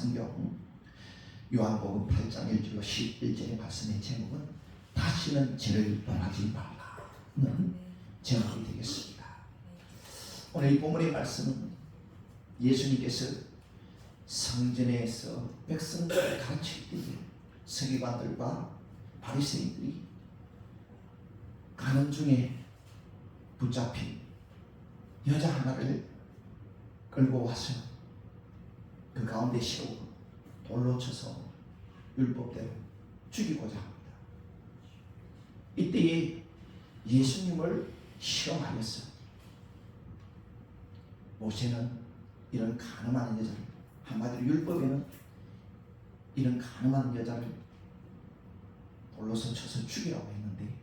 성경 요한복음 8장 1절로 11절의 말씀의 제목은 다시는 죄를 범하지 말라는 제목이 되겠습니다. 오늘 이 본문의 말씀은 예수님께서 성전에서 백성들을 가르칠 때 서기관들과 바리새인들이 가는 중에 붙잡힌 여자 하나를 끌고 와서 그 가운데 세우고 돌로 쳐서 율법대로 죽이고자 합니다. 이때에 예수님을 시험하였어요. 모세는 이런 가늠한 여자를, 한마디로 율법에는 이런 가늠한 여자를 돌로서 쳐서 죽이라고 했는데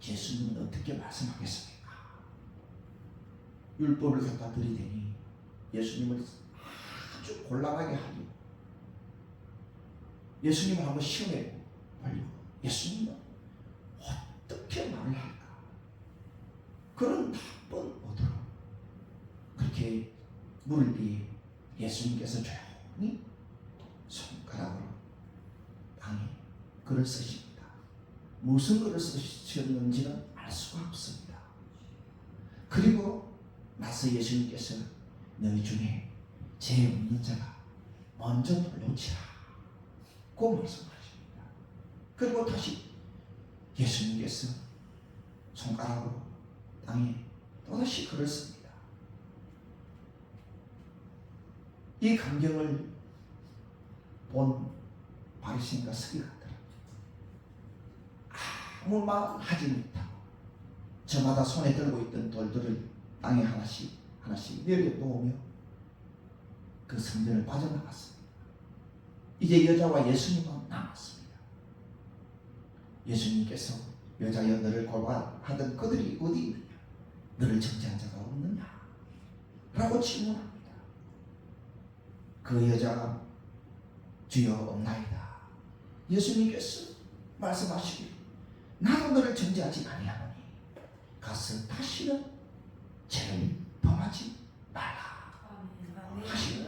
예수님은 어떻게 말씀하겠습니까? 율법을 갖다 들이대니 예수님을 아주 곤란하게 하고 예수님을 한번 시험해 보려고 예수님은 어떻게 말을 할까? 그런 나쁜 어도로 그렇게 물을 뒤에 예수님께서 조용히 손가락으로 땅에 글을 쓰십니다. 무슨 글을 쓰셨는지는 알 수가 없습니다. 그리고 나서 예수님께서 너희 중에 죄 없는 자가 먼저 돌로 치라 고 말씀하십니다. 그리고 다시 예수님께서 손가락으로 땅에 또다시 글을 씁니다. 이 광경을 본 바리새인과 서기관들은 아무 말 하지 못하고 저마다 손에 들고 있던 돌들을 땅에 하나씩 내려놓으며 그 성전을 빠져나갔습니다. 이제 여자와 예수님만 남았습니다. 예수님께서 여자여 너를 고발하던 그들이 어디 있느냐? 너를 정죄한 자가 없느냐? 라고 질문합니다. 그 여자가 주여 없나이다. 예수님께서 말씀하시기를 나도 너를 정죄하지 아니하노니 가서 다시는 죄를 범하지 말라 하시는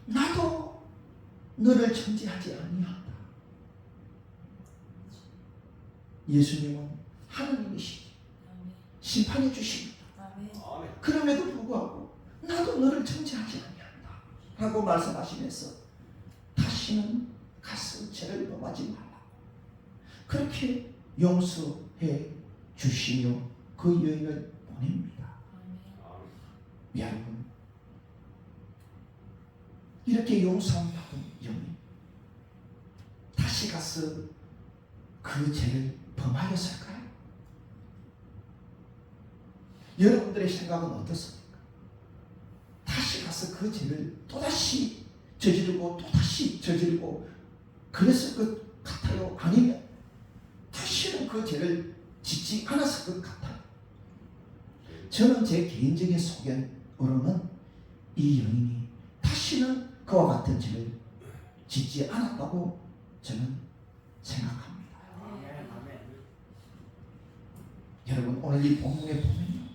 나도 너를 정죄하지 아니한다. 예수님은 하나님이시니 심판해 주십니다. 그럼에도 불구하고 나도 너를 정죄하지 아니한다 라고 말씀하시면서 다시는 가서 죄를 범하지 말라 그렇게 용서해 주시며 그 여인을 보냅니다. 여러분, 이렇게 용서함 받은 여인 다시 가서 그 죄를 범하였을까요? 여러분들의 생각은 어떻습니까? 다시 가서 그 죄를 또다시 저지르고 또다시 저지르고 그랬을 것 같아요? 아니면 다시는 그 죄를 짓지 않았을 것 같아요? 저는 제 개인적인 소견으로는 이 여인이 다시는 그와 같은 죄를 짓지 않았다고 저는 생각합니다. 여러분, 오늘 이 본문에 보면요,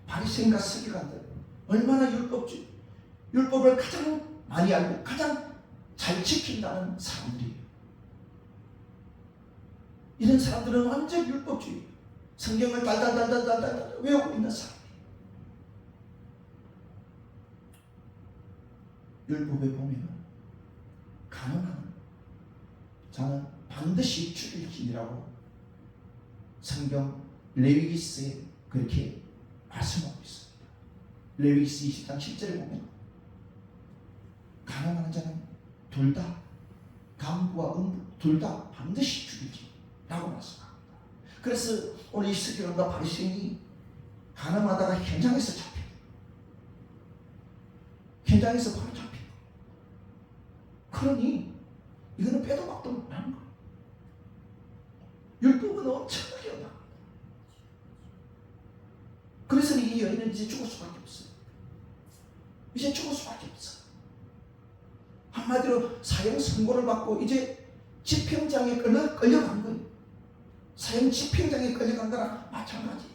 바리새인과 서기관들 얼마나 율법을 가장 많이 알고 가장 잘 지킨다는 사람들이에요. 이런 사람들은 완전 율법주의, 성경을 달달달달달달 외우고 있는 사람이에요. 율법에 보면은 가늠하는 자는 반드시 죽일지니라고 성경 레위기스에 그렇게 말씀하고 있습니다. 레위기스 20장 10절에 보면 가늠하는 자는 둘 다 간부와 음부 둘 다 반드시 죽일지라고 말씀합니다. 그래서 오늘 이 서기관과 바리새인이 가늠하다가 현장에서 잡혀요. 현장에서 바로 잡혀요. 그러니 이거는 빼도 박도 못하는 거예요. 율법은 엄청나게 어렵다. 그래서 이 여인은 이제 죽을 수밖에 없어요. 이제 죽을 수밖에 없어요. 한마디로 사형 선고를 받고 이제 집행장에 끌려간 거예요. 사형 집행장에 끌려간 거랑 마찬가지.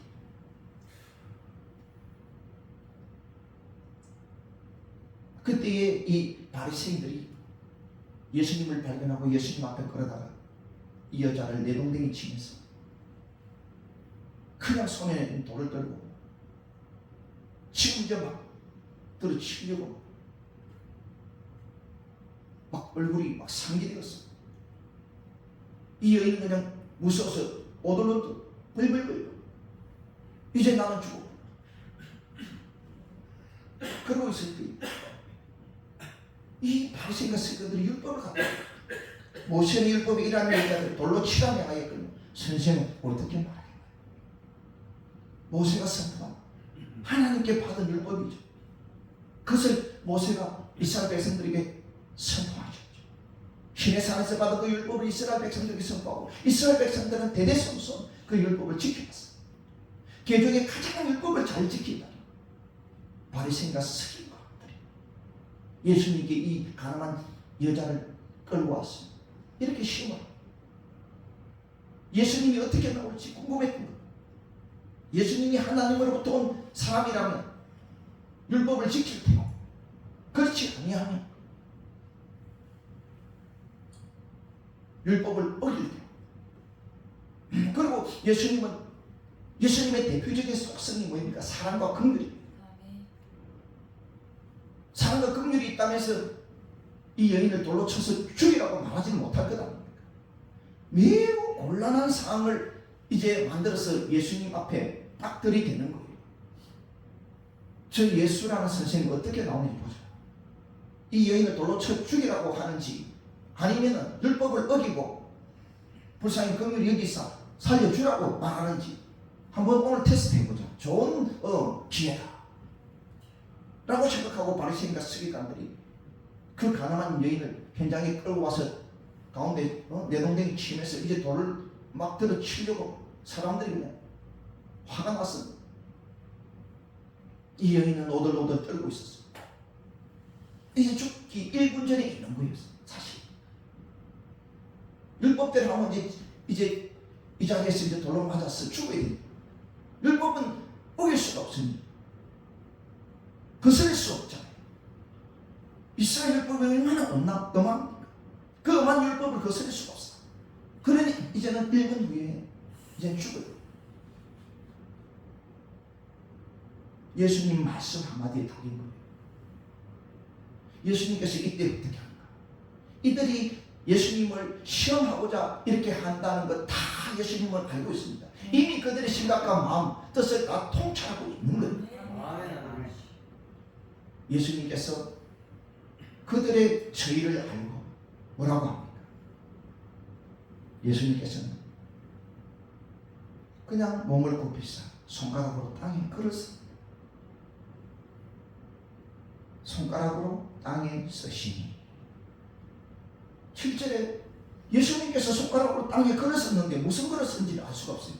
그때에 이 바리새인들이 예수님을 발견하고 예수님 앞에 걸어다가 이 여자를 내동댕이 치면서 그냥 손에 돌을 들고 지금 막 들어치려고 막 얼굴이 막 상기되었어. 이 여인은 그냥 무서워서 오돌오돌 벌벌벌 이제 나는 죽어. 그러고 있을 때 이 바리새인과 서기관들이 율법을 갖고 모세의 율법이 이라는 여자를 돌로 치라며 하였거든요. 선생은 어떻게 말해요? 모세가 선포한 하나님께 받은 율법이죠. 그것을 모세가 이스라엘 백성들에게 선포하셨죠. 시내산에서 받은 그 율법을 이스라엘 백성들에게 선포하고 이스라엘 백성들은 대대손손 그 율법을 지켜왔어요. 개종의 가장 율법을 잘 지킨다. 바리새인과 서기관들이 예수님께 이 가난한 여자를 끌고 왔어요. 이렇게 쉬워요. 예수님이 어떻게 나올지 궁금했던 거예요. 예수님이 하나님으로부터 온 사람이라면 율법을 지킬 테고 그렇지 아니하면 율법을 어길 테고 그리고 예수님의 대표적인 속성이 뭐입니까? 사랑과 긍휼입니다. 사랑과 긍휼이 있다면서 이 여인을 돌로 쳐서 죽이라고 말하지는 못할 것 아닙니까? 매우 곤란한 상황을 이제 만들어서 예수님 앞에 딱 들이대는 거예요. 저 예수라는 선생님이 어떻게 나오는지 보죠. 이 여인을 돌로 쳐 죽이라고 하는지 아니면 율법을 어기고 불쌍히 긍휼히 여기서 살려주라고 말하는지 한번 오늘 테스트해보자. 좋은 기회다 라고 생각하고 바리새인과 서기관들이 그 가난한 여인을 현장에 끌고 와서 가운데 내동댕이 치면서 이제 돌을 막 들어 치려고 사람들이 그냥 화가 났어. 이 여인은 오들오들 떨고 있었어. 이제 죽기 1분 전에 있는 거예요. 사실 율법대로 하면 이제 이 자리에서 이제 돌로 맞아서 죽어야 돼. 율법은 어길 수가 없습니다. 거스를 수 없잖아요. 이스라엘 율법이 얼마나 엄합니까? 그 엄한 율법을 거스릴 수가 없어. 그러니 이제는 1분 후에 이제 죽어요. 예수님 말씀 한마디에 답인 거예요. 예수님께서 이때 어떻게 합니까? 이들이 예수님을 시험하고자 이렇게 한다는 것 다 예수님을 알고 있습니다. 이미 그들의 심각한 마음, 뜻을 다 통찰하고 있는 거예요. 예수님께서 그들의 저희를 알고 뭐라고 합니까? 예수님께서는 그냥 몸을 굽히사 손가락으로 땅에 걸었습니다. 손가락으로 땅에 쓰시니 7절에 예수님께서 손가락으로 땅에 걸었었는데 무슨 걸었는지를 알 수가 없어요.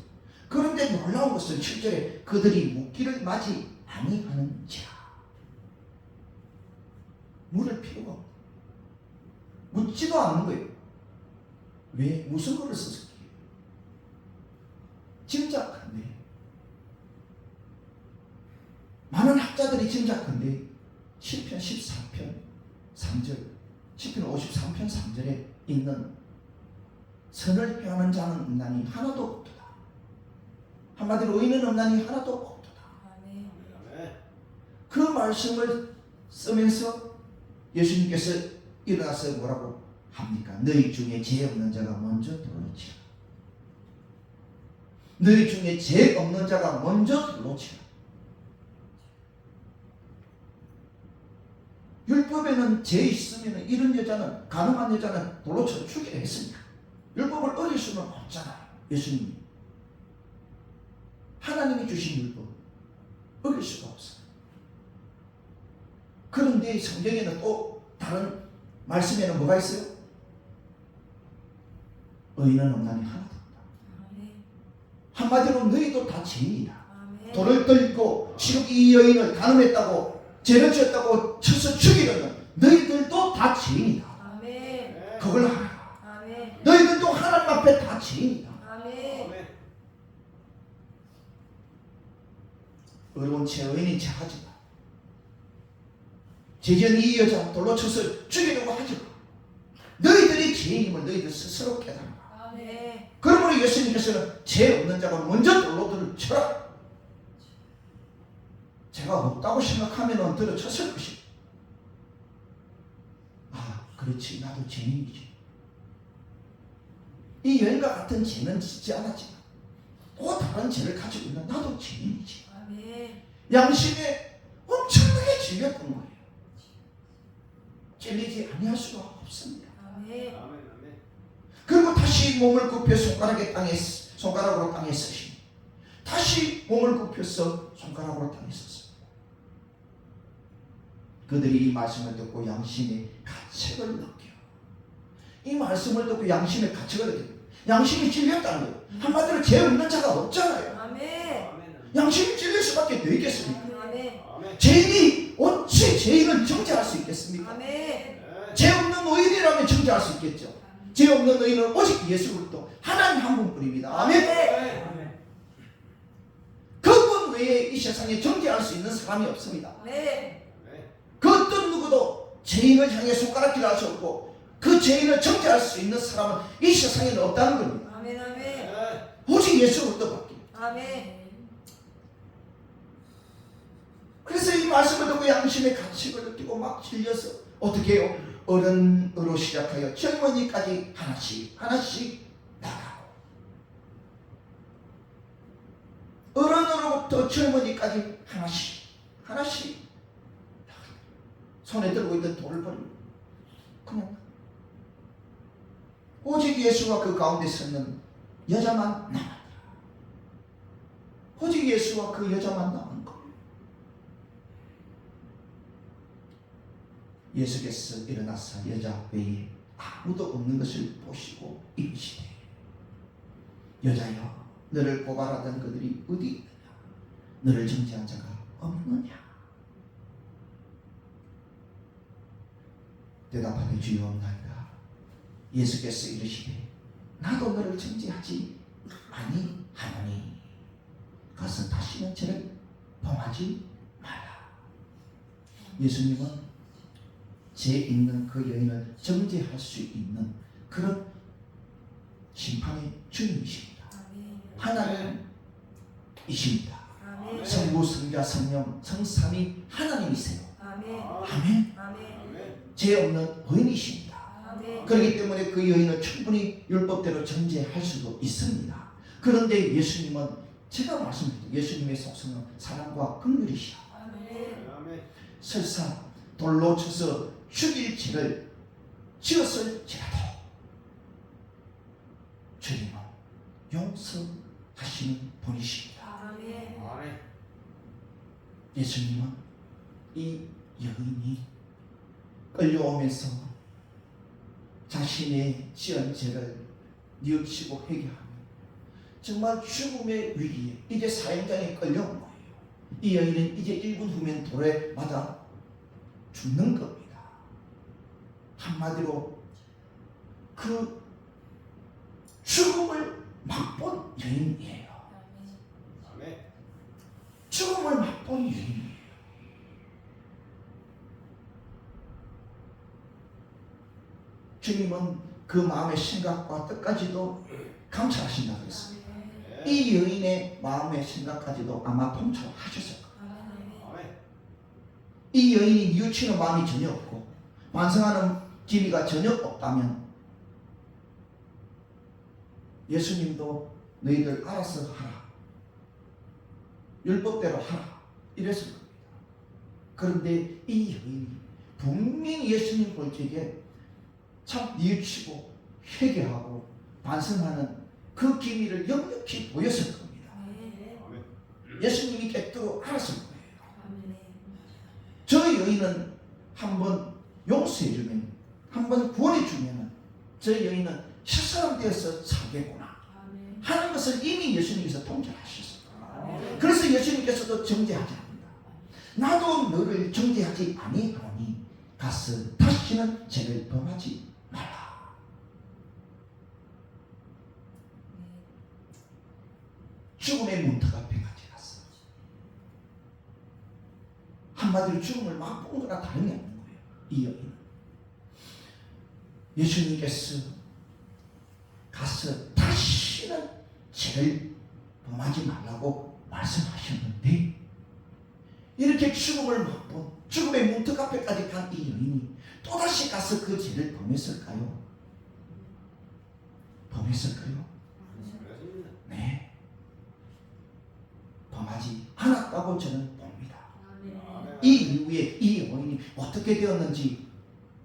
그런데 놀라운 것은 7절에 그들이 묻기를 마지 아니하는 자. 물을 필요가 없다. 묻지도 않는 거예요. 왜? 무슨 거를 썼을까요? 짐작한데 많은 학자들이 짐작한데 시편 14편 3절 시편 53편 3절에 있는 선을 행하는 자는 없나니 하나도 없도다. 한마디로 의인은 없나니 하나도 없도다. 그 말씀을 쓰면서 예수님께서 일어나서 뭐라고 합니까? 너희 중에 죄 없는 자가 먼저 돌로치라. 너희 중에 죄 없는 자가 먼저 돌로치라. 율법에는 죄 있으면 이런 여자는 가늠한 여자는 돌로 쳐 죽이라 했으니까 율법을 어길 수는 없잖아요. 예수님이 하나님이 주신 율법 어길 수가 없어요. 그런데 성경에는 또 다른 말씀에는 뭐가 있어요? 의인은 없나니 하나도 없다. 한마디로 너희도 다 죄인이다. 돌을 들고 지금 이 여인을 가늠했다고 죄를 지었다고 쳐서 죽이려면 너희들도 다 죄인이다. 그걸 알아. 너희들도 하나님 앞에 다 죄인이다. 어려운 죄, 의인인 죄 하지 마. 제지은 이 여자 돌로 쳐서 죽이려고 하지 마. 너희들이 죄인임을 너희들 스스로 깨달아. 아멘. 그러므로 예수님께서는 죄 없는 자가 먼저 돌로들을 쳐라. 제가 없다고 생각하면 들어쳤을 것이다. 아, 그렇지. 나도 죄인이지. 이 여인과 같은 죄는 짓지 않았지만 또 다른 죄를 가지고 있는 나도 죄인이지. 아멘. 양심에 엄청나게 질렸던 거예요. 찔리지 아니할 수가 없습니다. 아멘. 그리고 다시 몸을 굽혀 손가락으로 땅에 쓰시니 다시 몸을 굽혀서 손가락으로 땅에 썼습니다. 그들이 이 말씀을 듣고 양심의 가책을 느껴. 이 말씀을 듣고 양심의 가책을 느껴. 양심이 찔렸다는 거예요. 한마디로 죄 없는 자가 없잖아요. 아멘. 양심이 찔릴 수밖에 더 있겠습니까? 아멘. 죄인이 어찌 죄인을 정죄할 수 있겠습니까? 아멘. 죄 없는 노인이라면 정죄할 수 있겠죠. 죄 없는 너희는 오직 예수 그리스도 하나님 한 분뿐입니다. 아멘. 그분 외에 이 세상에 정죄할 수 있는 사람이 없습니다. 아멘. 그 어떤 누구도 죄인을 향해 손가락질 할 수 없고 그 죄인을 정죄할 수 있는 사람은 이 세상에는 없다는 겁니다. 아멘. 아멘. 오직 예수 그리스도밖에. 아멘. 그래서 이 말씀을 듣고 양심의 가책을 느끼고 막 질려서 어떻게 해요? 어른으로 시작하여 젊은이까지 하나씩 나가고 어른으로부터 젊은이까지 하나씩 나가고 손에 들고 있던 돌을 버리고 그냥 오직 예수와 그 가운데 서는 여자만 남았다. 오직 예수와 그 여자만 남은 것. 예수께서 일어나서 여자 외에 아무도 없는 것을 보시고 이르시되 여자여 너를 고발하던 그들이 어디 있느냐 너를 정죄한 자가 없느냐. 대답하되 주여 없나이다. 예수께서 이르시되 나도 너를 정죄하지 아니하노니 가서 다시는 죄를 범하지 마라. 예수님은 죄 있는 그 여인을 정죄할 수 있는 그런 심판의 주님이십니다. 하나님이십니다. 아멘. 성부, 성자, 성령, 성삼위 하나님이세요. 아멘. 아멘. 아멘. 죄 없는 의인이십니다. 아멘. 그렇기 때문에 그 여인을 충분히 율법대로 정죄할 수도 있습니다. 그런데 예수님은 제가 말씀드린 예수님의 속성은 사랑과 긍휼이시라. 아멘. 설사 돌로 쳐서 죽일 죄를 지었을지라도 주님은 용서하시는 분이십니다. 아멘. 예수님은 이 여인이 끌려오면서 자신의 지은 죄를 뉘우치고 회개하며 정말 죽음의 위기에 이제 사형장에 끌려온 거예요. 이 여인은 이제 1분 후면 돌에 맞아 죽는 겁니다. 한마디로 그 죽음을 맛본 여인이에요. 죽음을 맛본 여인이에요. 주님은 그 마음의 생각과 뜻까지도 감찰하신다고 했습니다. 이 여인의 마음의 생각까지도 아마 통찰하셨을 거예요. 이 여인이 뉘우치는 마음이 전혀 없고 반성하는 기미가 전혀 없다면 예수님도 너희들 알아서 하라, 율법대로 하라 이랬을 겁니다. 그런데 이 여인이 분명히 예수님 볼 적에 참 뉘우치고 회개하고 반성하는 그 기미를 역력히 보였을 겁니다. 예수님이 깨뜨려 알았을 거예요. 저 여인은 한번 용서해주면, 한번 구원해주면 저 여인은 실사람 되어서 살겠구나 하는 것을 이미 예수님께서 통찰하셨어요. 그래서 예수님께서도 정죄하지 않는다. 나도 너를 정죄하지 아니하노니 가서 다시는 죄를 범하지 말라. 죽음의 문턱 앞에까지 갔어. 한마디로 죽음을 맛본 거나 다름이 없는 이 여인은 예수님께서 가서 다시는 죄를 범하지 말라고 말씀하셨는데 이렇게 죽음을 맛본 죽음의 문턱 앞에까지 간 이 여인이 또다시 가서 그 죄를 범했을까요? 범했을까요? 그렇습니다. 네, 범하지 않았다고 저는 봅니다. 아멘. 이 이후에 이 여인이 어떻게 되었는지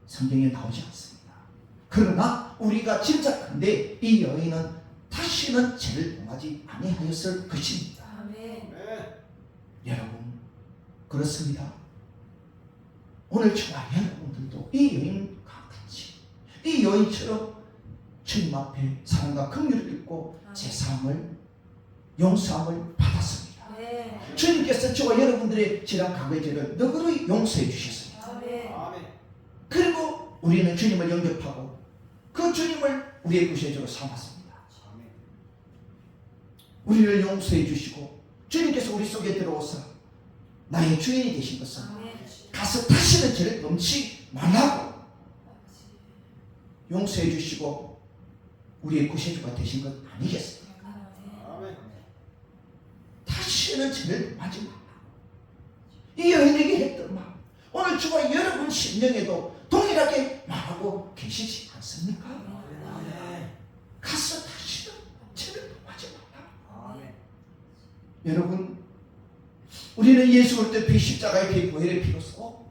성경에 나오지 않습니다. 그러나 우리가 짐작한데 이 여인은 다시는 죄를 범하지 아니하였을 것입니다. 아멘. 여러분, 그렇습니다. 오늘 저와 여러분들도 이 여인과 같이 이 여인처럼 주님 앞에 사랑과 긍휼을 입고 제사함을 용서함을 받았습니다. 아멘. 주님께서 저와 여러분들의 지난 과거의 죄를 너그러이 용서해 주셨습니다. 아멘. 아멘. 그리고 우리는 주님을 영접하고 그 주님을 우리의 구세주로 삼았습니다. 아멘. 우리를 용서해 주시고 주님께서 우리 속에 들어오사 나의 주인이 되신 것은 아멘. 가서 다시는 죄를 범치 말라고 용서해 주시고 우리의 구세주가 되신 것 아니겠습니까? 아멘. 다시는 죄를 범하지 말라. 이 여인에게 했던 말 오늘 주와 여러분 심령에도 동일하게 말하고 계시지 않습니까? 아멘. 가서 다시는 죄를 범하지 말라. 아멘. 여러분, 우리는 예수 그리스도의 피 십자가의 피 보혈의 피로써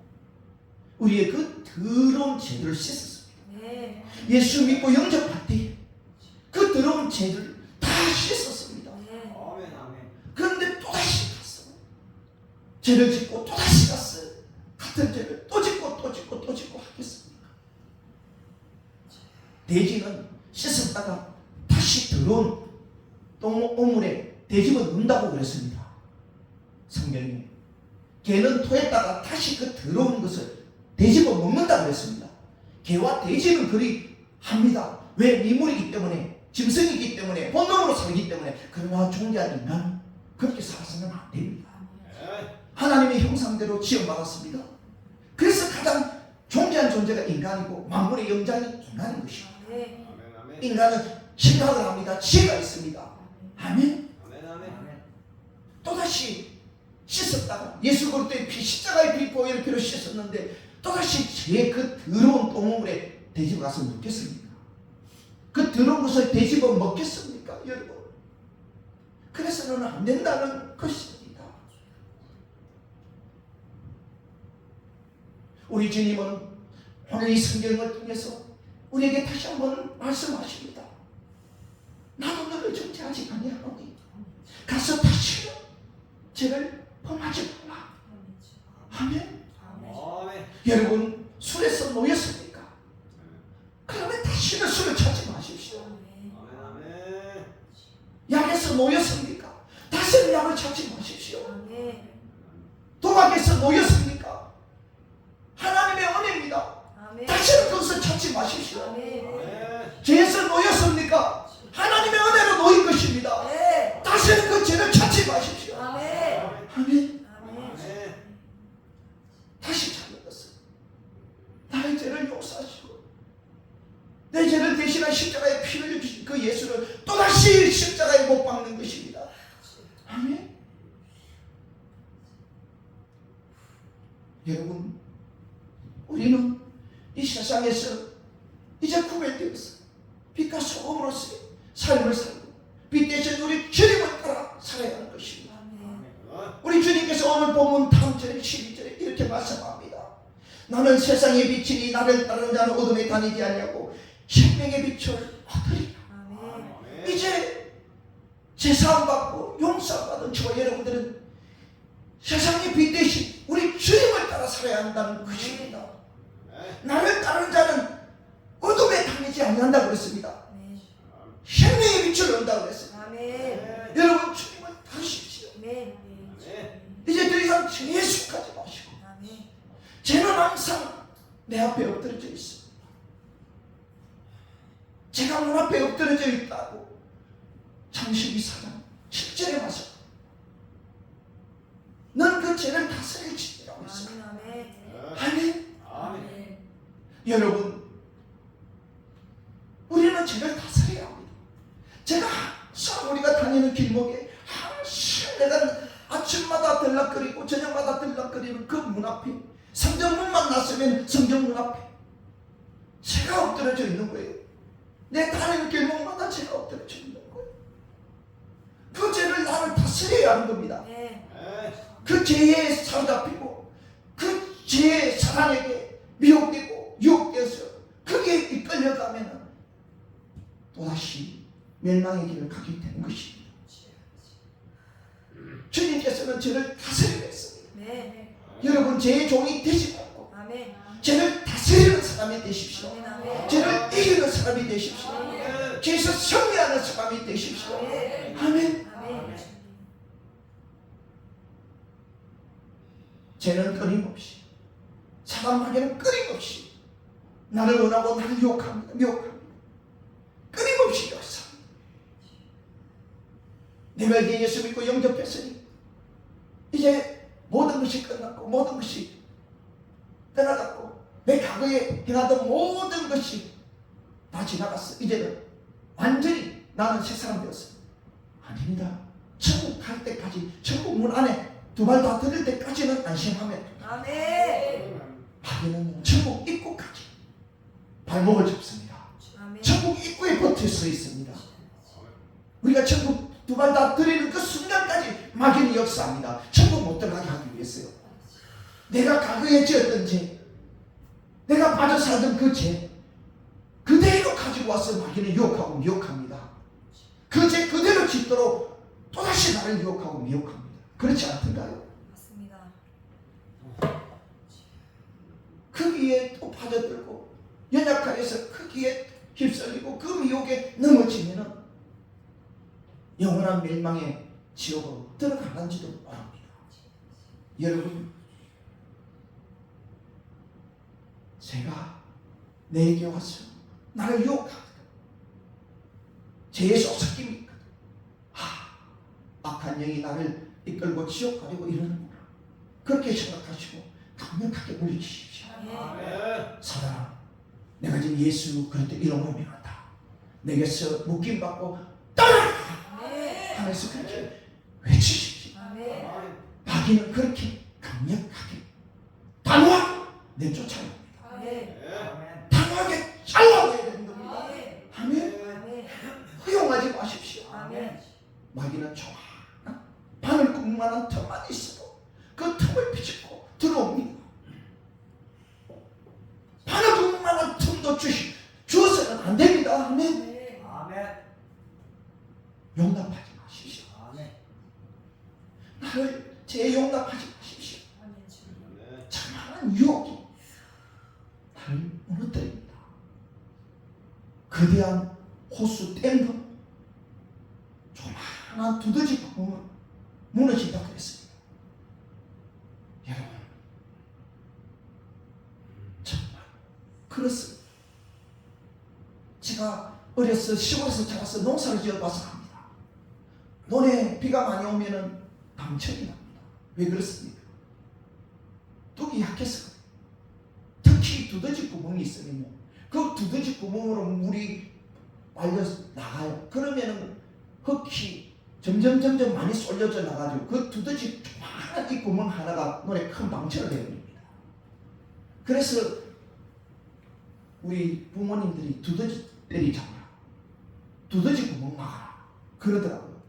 우리의 그 더러운 죄를 씻었습니다. 네. 예수 믿고 영접할 때 그 더러운 죄를 다 씻었습니다. 네. 아멘. 아멘. 그런데 또다시 갔어. 죄를 짓고 또다시 갔어요. 같은 죄를 또 짓고 또 짓고 또 짓고 하겠습니까? 돼지는 씻었다가 다시 더러운 똥오물에 돼지고 넣는다고 그랬습니다. 성경에 개는 토했다가 다시 그 더러운 것을 돼지고 먹는다고 그랬습니다. 개와 돼지는 그리 합니다. 왜? 미물이기 때문에 짐승이기 때문에 본능으로 살기 때문에. 그러나 존재한 인간은 그렇게 살아서는 안 됩니다. 하나님의 형상대로 지어받았습니다. 그래서 가장 존재한 존재가 인간이고 만물의 영장이 인간인 것입니다. 네. 아멘. 아멘. 인간은 생각을 합니다. 지혜가 있습니다. 아멘. 아멘. 아멘. 또다시 씻었다가 예수 그리스도의 피 십자가의 피 보혈의 피로 씻었는데 또다시 죄의 그 더러운 똥물에 돼지고 가서 먹겠습니까? 그 더러운 것을 돼지고 먹겠습니까? 여러분, 그래서는 안 된다는 것입니다. 우리 주님은 오늘 이 성경을 통해서 우리에게 다시 한번 말씀하십니다. 나도 너를 정죄하지 아니하노니 가서 다시 죄를 범하지 말라. 아멘. 아멘. 여러분, 술에서 놓였습니까? 그러면 다시는 술을 찾지 마십시오. 아멘. 아멘. 약에서 놓였습니까? 다시는 약을 찾지 마십시오. 아멘. 도박에서 놓였습니까? 하나님의 은혜입니다. 아멘. 다시는 그것을 찾지 마십시오. 아멘. 아멘. 죄에서 놓였습니까? 하나님의 은혜로 놓인 것입니다. 네. 다시는 그 죄를 찾지 마십시오. 아멘. 아멘. 아멘. 다시 찾는 것은 나의 죄를 용서하시고 내 죄를 대신한 십자가에 피를 흘려주신 그 예수를 또다시 십자가에 못 박는 것입니다. 아멘. 여러분, 우리는 이 세상에서 이제 구별되어서 빛과 소금으로서 삶을 살고 빛 대신 우리 주님을 따라 살아야 하는 것입니다. 아멘. 우리 주님께서 오늘 본문 다음 절에 12절에 이렇게 말씀합니다. 나는 세상의 빛이니 나를 따르는 자는 어둠에 다니지 않냐고 생명의 빛을 얻으리라. 아멘. 이제 제사함받고 용서받은 저와 여러분들은 세상의 빛 대신 우리 주님을 따라 살아야 한다는 것입니다. 나를 따르는 자는 어둠에 다니지 않는다고 그랬습니다. 아멘. 생명의 빛을 얻는다고 그랬습니다. 아멘. 여러분, 주님을 따르십시오. 아멘. 이제 더 이상 죄에 속하지 마시고 아멘. 죄는 항상 내 앞에 엎드려져 있어. 제가 눈앞에 엎드려져 있다고 창세기 4장 7절에 와서 넌 그 죄를 다스릴지라고 했어요. 아멘. 아멘. 아멘. 여러분, 우리는 죄를 다스려야 합니다. 제가 항상 우리가 다니는 길목에 항상 내가 아침마다 들락거리고 저녁마다 들락거리는 그 문 앞에, 성경문만 났으면 성경문 앞에 제가 엎드려져 있는 거예요. 내 다니는 길목마다 제가 엎드려져 있는 거예요. 그 죄를 나를 다스려야 하는 겁니다. 네. 그 죄에 사로잡히고 그 죄의 사랑에게 미혹되고 유혹돼서 그게 이끌려가면 또다시 멸망의 길을 가게 되는 것입니다. 주님께서는 죄를 다스리고 있습니다. 네. 여러분, 죄의 종이 되지 말고 아멘. 죄를 다스리는 사람이 되십시오. 아멘. 죄를 이기는 사람이 되십시오. 아멘. 죄에서 승리하는 사람이 되십시오. 아멘. 아멘. 아멘. 죄는 끊임없이, 사람에게는 끊임없이 나를 원하고 나를 유혹합니다. 미혹합니다. 끊임없이 역사합니다. 내가 이제 예수 믿고 영접했으니 이제 모든 것이 끝났고 모든 것이 떠나갔고 내 과거에 행하던 모든 것이 다 지나갔어. 이제는 완전히 나는 새 사람 되었어. 아닙니다. 천국 갈 때까지, 천국 문 안에 두 발 다 들을 때까지는 안심하면 아멘. 마귀는 천국 입구까지 발목을 잡습니다. 아멘. 천국 입구에 버틸 수 있습니다. 우리가 천국 두 발 다 들이는 그 순간까지 마귀는 역사합니다. 천국 못 들어가게 하기 위해서요. 내가 과거에 지었던 죄, 내가 빠져 살던 그 죄 그대로 가지고 와서 마귀는 유혹하고 미혹합니다. 그 죄 그대로 짓도록 또다시 나를 유혹하고 미혹합니다. 그렇지 않던가요? 맞습니다. 거기에 또 빠져들고 연약하여서 거기에 휩쓸리고 그 미혹에 넘어지면은 영원한 멸망의 지옥으로 들어가는지도 모릅니다. 여러분, 제가 내게 와서 나를 유혹하거든, 죄의 속삭임이 있거든, 악한 영이 나를 이끌고 지옥 가려고 이러는구나, 그렇게 생각하시고 강력하게 물리치십시오. 아멘. 사단아, 내가 지금 예수 그리스도 이름으로 명한다. 내게서 묶임받고 떠나라 아멘. 하면서 그렇게 외치십시오. 아멘. 마귀는 그렇게 강력하게 단호하게 내쫓아야 합니다. 아멘. 단호하게 잘라내야 되는 겁니다. 아멘. 아멘. 아멘. 허용하지 마십시오. 아멘. 마귀는 조그마한 바늘구멍만한 틈만 있어도 그 틈을 비집고 들어옵니다. 바늘구멍만한 틈도 주어서는 안 됩니다. 아멘. 아멘. 용납하지 마십시오. 아멘. 나를 재용납하지 마십시오. 아멘. 자그마한 유혹이 나를 무너뜨립니다. 거대한 호수 댐도 조그마한 두더지 구멍은 무너진다고 그랬습니다. 여러분, 정말 그렇습니다. 제가 어려서 시골에서 자라서 농사를 지어봐서 합니다. 논에 비가 많이 오면은 방천이 납니다. 왜 그렇습니까? 뚝이 약해서 그래요. 특히 두더지 구멍이 있으면요, 그 두더지 구멍으로 물이 빨려서 나가요. 그러면은 흙이 점점 많이 쏠려져 나가지고 그 두더지 조그마한 이 구멍 하나가 논에 큰 방천을 내버립니다. 그래서 우리 부모님들이 두더지 때리 잡아라, 두더지 구멍 막아라 그러더라고요.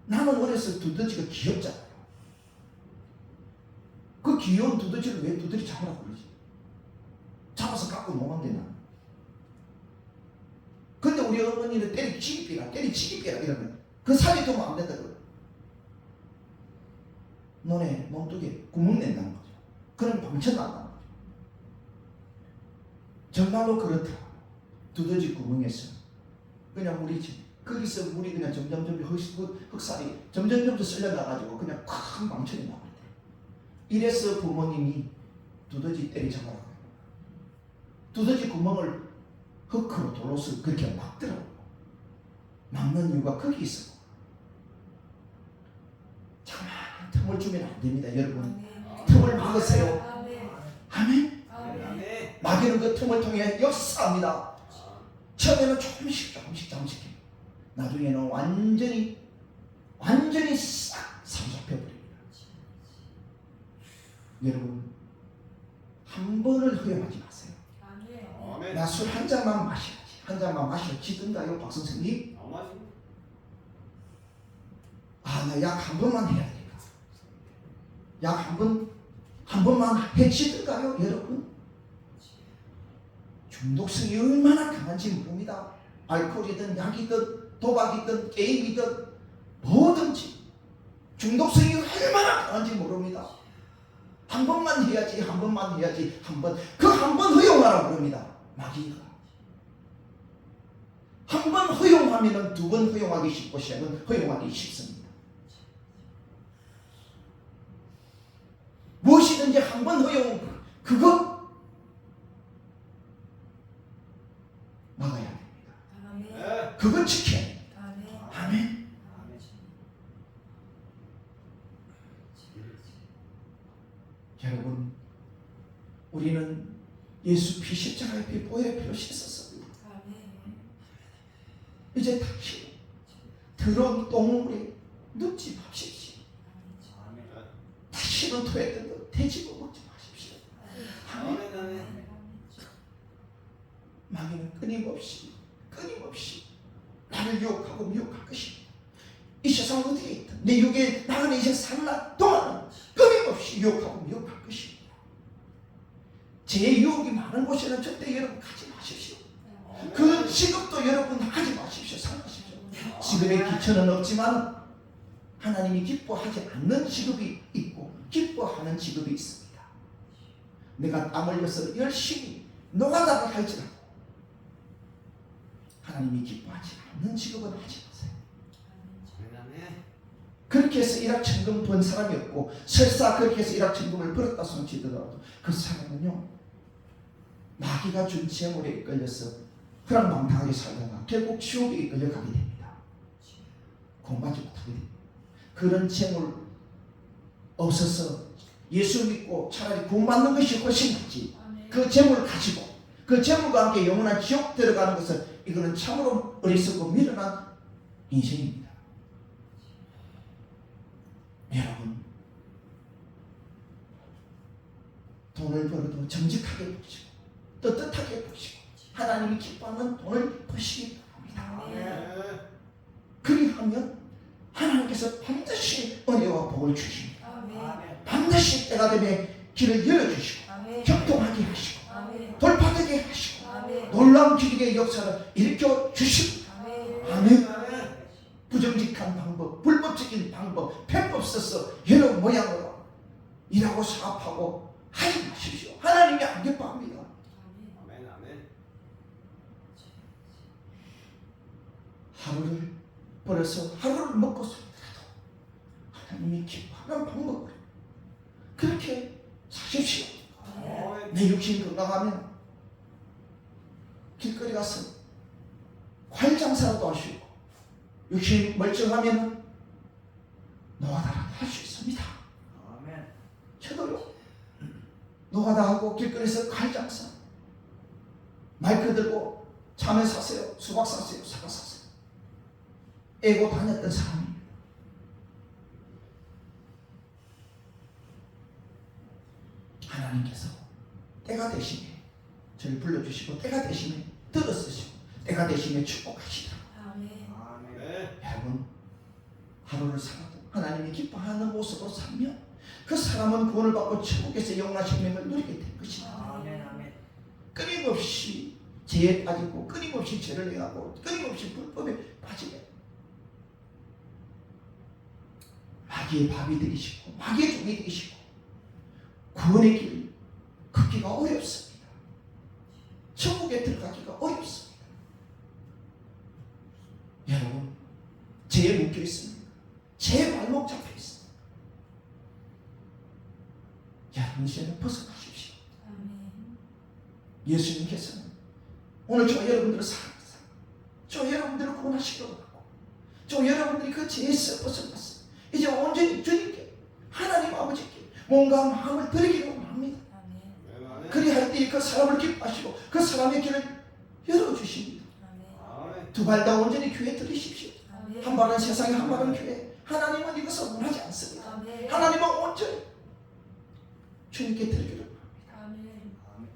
나는 어려서 두더지가 귀엽잖아요. 그 귀여운 두더지를 왜 두더지 잡으라고 그러지? 잡아서 갖고 노면 되나? 근데 우리 어머니는 때리치기 빼라 이러면 그 살이 두면 안 된다 그래요. 논에 몸뚱이에 구멍 낸다는 거죠. 그럼 방천 난다는 거죠. 정말로 그렇다. 두더지 구멍에서 그냥 물이 거기서 물이 그냥 점점 흑살이 점점 쓸려 나가지고 그냥 큰 방천이 나버려요. 이래서 부모님이 두더지 때리 잡아라고 해요. 두더지 구멍을 흙으로 돌로서 그렇게 막더라고요. 막는 이유가 거기 있어. 자그마한 틈을 주면 안 됩니다. 여러분, 아멘. 틈을 막으세요. 아멘. 아멘. 아멘. 마귀는 그 틈을 통해 역사합니다. 처음에는 조금씩 나중에는 완전히 싹 사로잡혀버립니다. 여러분, 한 번을 허용하지 마세요. 아멘. 나 술 한 잔만 마셔야지. 한 잔만 마셔지든가요, 박 선생님? 나 약 한 번만 해야 되니까. 약 한 번만 해지든가요, 여러분? 중독성이 얼마나 강한지 모릅니다. 알코올이든 약이든 도박이든 게임이든 뭐든지 중독성이 얼마나 강한지 모릅니다. 한 번만 해야지, 한 번만 해야지, 한 번. 그 한 번 허용하라고 그럽니다. 마귀가. 한 번 허용하면 두 번 허용하기 쉽고 세 번 허용하기 쉽습니다. 무엇이든지 한 번 허용, 그거 막아야 됩니다. 그건 지켜야 됩니다. 아멘. 여러분, 우리는 예수 피 십자가의 피 보혈의 피로 씻었습니다. 이제 다시 더러운 똥물에 눕지 마십시오. 다시는 토했던 것 돼지고 먹지 마십시오. 아멘. 마귀는 끊임없이 나를 유혹하고 미혹할 것입니다. 이 세상 어디에 있든 내 육에 나가는 인생 살라 동안은 끊임없이 유혹하고 미혹할 것입니다. 제 유혹이 많은 곳에는 절대 여러분 가지 마십시오. 그 직업도 여러분 하지 마십시오. 살아가십시오. 직업의 기천은 없지만 하나님이 기뻐하지 않는 직업이 있고 기뻐하는 직업이 있습니다. 내가 땀 흘려서 열심히 노가다를 할지라도 하나님이 기뻐하지 않는 직업은 하지 마세요. 그렇게 해서 일확천금 번 사람이 없고 설사 그렇게 해서 일확천금을 벌었다 손치더라도 그 사람은요, 마귀가 준 재물에 이끌려서 허랑방탕하게 살다가 결국 지옥에 이끌려가게 됩니다. 공부하지 못하게 됩니다. 그런 재물 없어서 예수 믿고 차라리 구원받는 것이 훨씬 낫지. 그 재물을 가지고 그 재물과 함께 영원한 지옥 들어가는 것은 이거는 참으로 어리석고 미련한 인생입니다. 여러분, 돈을 벌어도 정직하게 보시고 떳떳하게 보시고 하나님이 기뻐하는 돈을 버시기 바랍니다. 그리하면 하나님께서 반드시 은혜와 복을 주십니다. 반드시 때가 되면 길을 열어주시고 형통하게 하시고 돌파되게 하시고 놀라운 기적의 역사를 일으켜 주십니다. 아멘. 부정직한 방법, 불법적인 방법, 편법 써서 여러 모양으로 일하고 사업하고 하지 마십시오. 하나님이 안 기뻐합니다. 하루를 벌어서 하루를 먹고 살더라도 하나님이 기뻐하는 방법으로 그렇게 사십시오. 내 육신이 건강하면 길거리 가서 과일 장사라도 하시고, 육신이 멀쩡하면 노가다라도 할 수 있습니다. 저도요, 노가다 하고 길거리에서 과일 장사, 마이크 들고 참외 사세요, 수박 사세요, 사과 사세요 애고 다녔던 사람입니다. 하나님께서 때가 되시면 저를 불러주시고 때가 되시면 들어쓰시고 때가 되시면 축복하시더라고요. 여러분, 하루를 살아도 하나님이 기뻐하는 모습으로 살면 그 사람은 구원을 받고 천국에서 영원한 생명을 누리게 될 것입니다. 끊임없이 죄에 빠지고 끊임없이 죄를 행하고 끊임없이 불법에 빠지면 마귀의 밥이 되시고 마귀의 종이 되시고 구원의 길 걷기가 어렵습니다. 천국에 들어가기가 어렵습니다. 여러분, 죄에 묶여 있습니다. 죄의 발목 잡혀 있습니다. 여러분, 이제는 벗어나십시오. 예수님께서는 오늘 저 여러분들을 사랑합니다. 저 여러분들을 구원하시기로 하고 저 여러분들이 그 죄에서 벗어났어요. 이제 온전히 주님께 하나님 아버지께 몸과 마음을 드리기로 합니다. 그리할 때 하나님이 그 사람을 기뻐하시고 그 사람의 길을 열어주십니다. 아멘. 두 발 다 온전히 교회 들으십시오. 아멘. 한 발은 세상에 한 발은 교회. 하나님은 이것을 원하지 않습니다. 아멘. 하나님은 온전히 주님께 드리기를 바랍니다. 아멘. 아멘.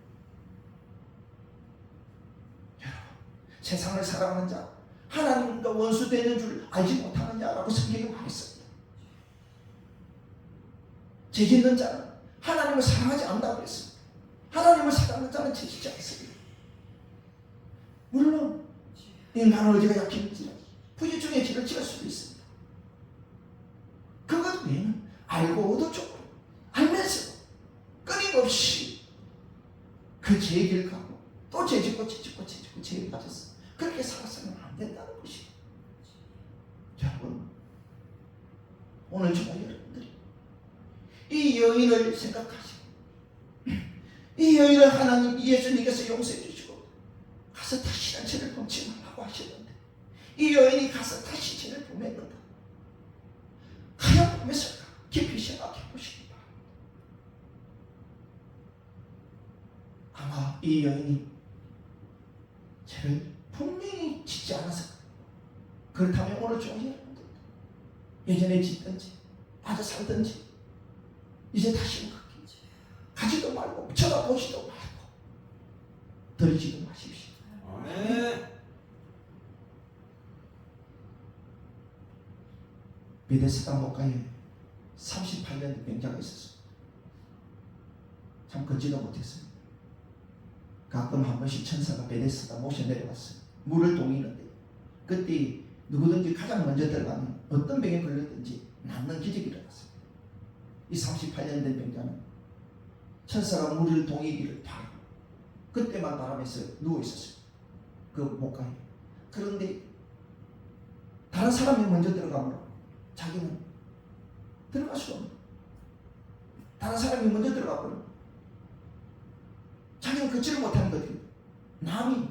세상을 사랑하는 자 하나님과 원수되는 줄 알지 못하느냐라고 성경이 말했습니다. 죄 짓는 자는 하나님을 사랑하지 않는다고 그랬습니다. 하나님을 사랑하는 자는 죄 짓지 않습니다. 물론 인간의 의지가 약해질지라 부지중에 죄를 지을 수도 있습니다. 그것 외에는 알고 얻어주고 알면서 끊임없이 그 죄의 길을 가고 또 죄 짓고 죄 짓고 죄 짓고 죄에 빠졌어. 그렇게 살아서는 안 된다는 것이에요. 여러분, 오늘 저와 여러분들이 이 여인을 생각하시고 이 여인을 하나님 예수님께서 용서해 주시고 가서 다시는 죄를 범치 말라고 하셨는데 이 여인이 가서 다시 죄를 범했는가? 과연 범했을까? 깊이 생각해 보시기 바랍니다. 아마 이 여인이 죄를 분명히 짓지 않아서 그렇다면 오늘 저와 여러분들 예전에 짓든지 빠져 살든지 이제 다시는 가지도 말고 쳐다보지도 말고 들지도 마십시오. 아멘. 베데스다 목가에 38년 병자가 있었습니다. 참 걷지도 못했습니다. 가끔 한 번씩 천사가 베데스다 모셔 내려왔어요. 물을 동이는데 그때 누구든지 가장 먼저 들어가면 어떤 병에 걸렸든지 낫는 기적이 일어났습니다. 이 38년 된 병자는 천사가 물을 동이기를 바라고 그때만 바라면서 누워 있었어요. 그 목가에. 그런데 다른 사람이 먼저 들어가면 자기는 들어갈 수가 없는. 다른 사람이 먼저 들어가버려. 자기는 걷지를 못하는 거지. 남이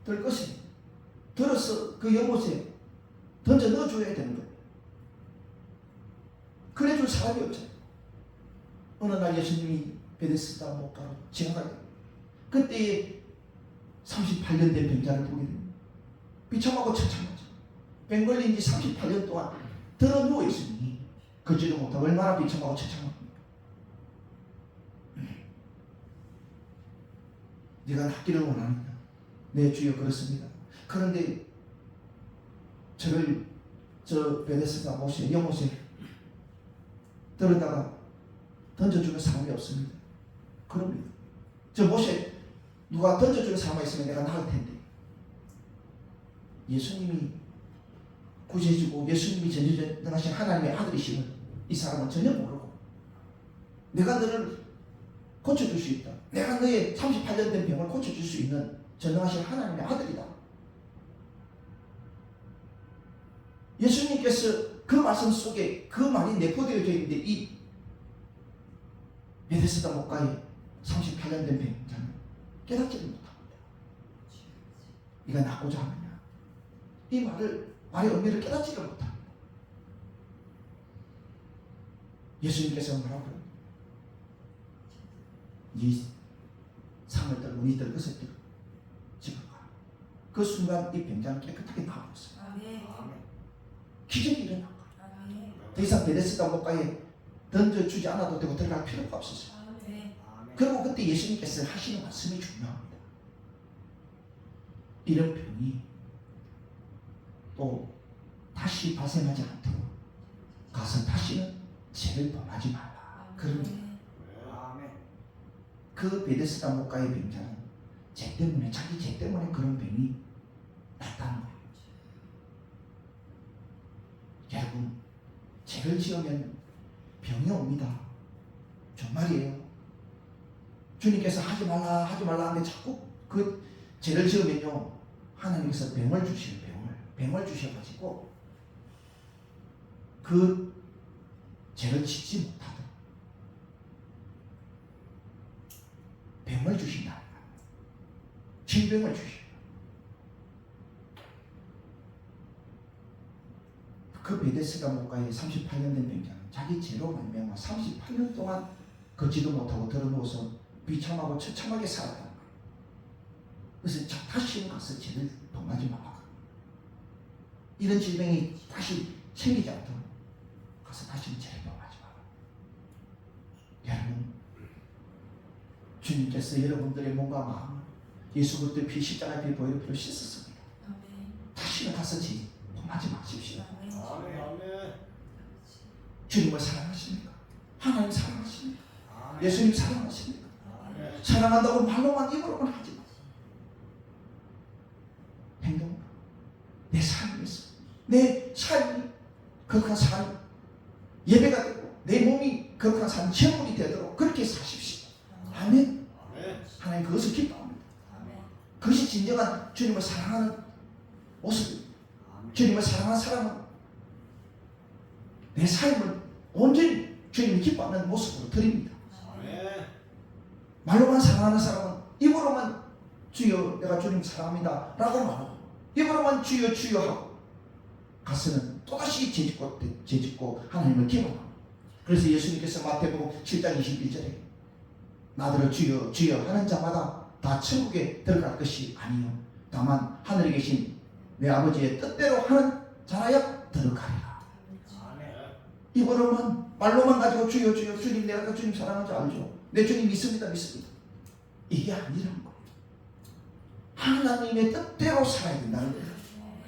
들 것이 들어서 그 연못에 던져 넣어줘야 되는 거예요. 그래 줄 사람이 없잖아요. 어느 날 예수님이 베데스다 목가로 지나가게 됩니다. 그때 38년 된 병자를 보게 됩니다. 비참하고 처참하죠. 병 걸린 지 38년 동안 들어 누워 있으니 걷지도 못하고 얼마나 비참하고 처참합니까? 네가 낫기를 원하느냐? 네 주여 그렇습니다. 그런데 저를 저 베데스다 못에 연못에 들어다가 던져주는 사람이 없습니다. 그럽니다. 저 못에 누가 던져주는 사람이 있으면 내가 나을 텐데 예수님이 구제해주고 예수님이 전지전능하신 하나님의 아들이심을 이 사람은 전혀 모르고 내가 너를 고쳐줄 수 있다. 내가 너의 38년 된 병을 고쳐줄 수 있는 전능하신 하나님의 아들이다. 예수님께서 그 말씀 속에 그 말이 내포되어져 있는데 이 베데스다 목가에 38년 된 병자는 깨닫지를 못합니다. 네가 낫고자 하느냐? 이 말의 의미를 깨닫지를 못합니다. 예수님께서 뭐라고요? 네 상을 들고 네 들것을 들고 집으로 가. 그 순간 이 병자는 깨끗하게 나아버렸어요. 아멘. 기적이 일어난 거예요. 아멘. 더 이상 베데스다 목가에 던져주지 않아도 되고 들어갈 필요가 없었어요. 아멘. 그리고 그때 예수님께서 하시는 말씀이 중요합니다. 이런 병이 또 다시 발생하지 않도록 가서 다시는 죄를 범하지 말라. 그럽니다. 아멘. 그 베데스다 목가의 병자는 죄 때문에 자기 죄 때문에 그런 병이 났다는 거예요. 여러분 죄를 지으면 병이 옵니다. 정말이에요. 주님께서 하지 말라 하는데 자꾸 그 죄를 지으면요 하나님께서 병을 주셔요. 병을 주셔가지고 그 죄를 짓지 못하도록 병을 주신다. 질병을 주셔요. 그 베데스다 목가에 38년 된 병자는 자기 죄로 말미암아 38년 동안 걷지도 못하고 들어누워서 비참하고 처참하게 살았단 말이에요. 그래서 다시는 가서 죄를 범하지 말라. 이런 질병이 다시 생기지 않도록 가서 다시는 죄를 범하지 마라. 여러분, 주님께서 여러분들의 몸과 마음을 예수 그리스도의 피 십자가의 피 보혈의 피로 씻었습니다. 다시는 가서 죄 범하지 마십시오. 아멘. 주님을 사랑하십니까? 하나님 사랑하십니까? 아멘. 예수님 사랑하십니까? 아멘. 사랑한다고 말로만 입으로만 하지 마세요. 행동으로 내 삶에서 내 삶이 거룩한 삶 예배가 되고 내 몸이 거룩한 삶 제물이 되도록 그렇게 사십시오. 아멘. 아멘. 하나님 그것을 기뻐합니다. 그것이 진정한 주님을 사랑하는 모습입니다. 주님을 사랑하는 사람은 내 삶을 온전히 주님이 기뻐하는 모습으로 드립니다. 아멘. 말로만 사랑하는 사람은 입으로만 주여 내가 주님 사랑합니다 라고 말하고 입으로만 주여 주여 하고 가서는 또다시 죄짓고 하나님을 기뻐합니다. 그래서 예수님께서 마태복음 7장 21절에 나더러 주여 주여 하는 자마다 다 천국에 들어갈 것이 아니요 다만 하늘에 계신 내 아버지의 뜻대로 하는 자라야 들어가리라. 아멘. 입으로만 말로만 가지고 주여 주여 주님 내가 주님 사랑하는 줄 알죠. 내 주님 믿습니다 믿습니다. 이게 아니란 거예요. 하나님의 뜻대로 살아야 된다는 거예요.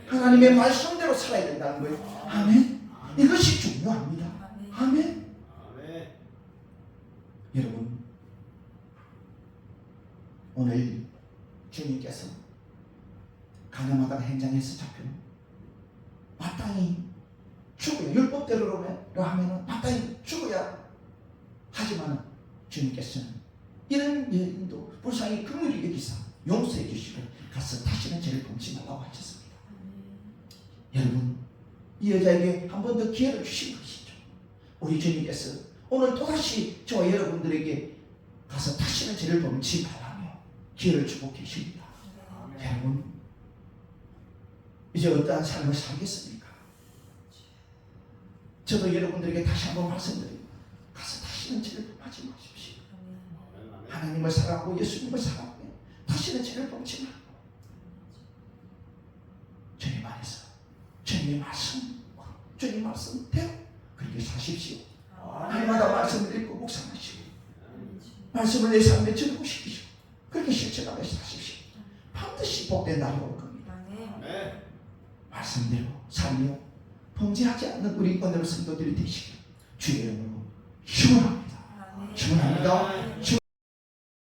하나님의 말씀대로 살아야 된다는 거예요. 아멘. 이것이 중요합니다. 아멘. 아멘. 여러분 오늘 주님께서 가늠하다가 현장에서 잡혀 마땅히 죽어야 율법대로 하면 마땅히 죽어야 하지만 주님께서는 이런 여인도 불쌍히 긍휼히 여기사 용서해 주시고 가서 다시는 죄를 범치 말라고 하셨습니다. 여러분 이 여자에게 한 번 더 기회를 주신 것이죠. 우리 주님께서 오늘 또다시 저와 여러분들에게 가서 다시는 죄를 범치 말라며 기회를 주고 계십니다. 여러분 이제 어떠한 삶을 살겠습니까? 저도 여러분들에게 다시 한번 말씀드립니다. 가서 다시는 죄를 범하지 마십시오. 하나님을 사랑하고 예수님을 사랑하며 다시는 죄를 범치 말고 주님 안에서 주님의 말씀 주님 말씀대로 그렇게 사십시오. 날마다 말씀을 읽고 묵상하시고 말씀을 내 삶에 적용시키시고 그렇게 실천하며 사십시오. 반드시 복된 날이 올 겁니다. 아멘. 말씀대로 살며 범죄하지 않는 우리 오늘 성도들이 되시길 주의 이름으로 축원합니다. 축원합니다.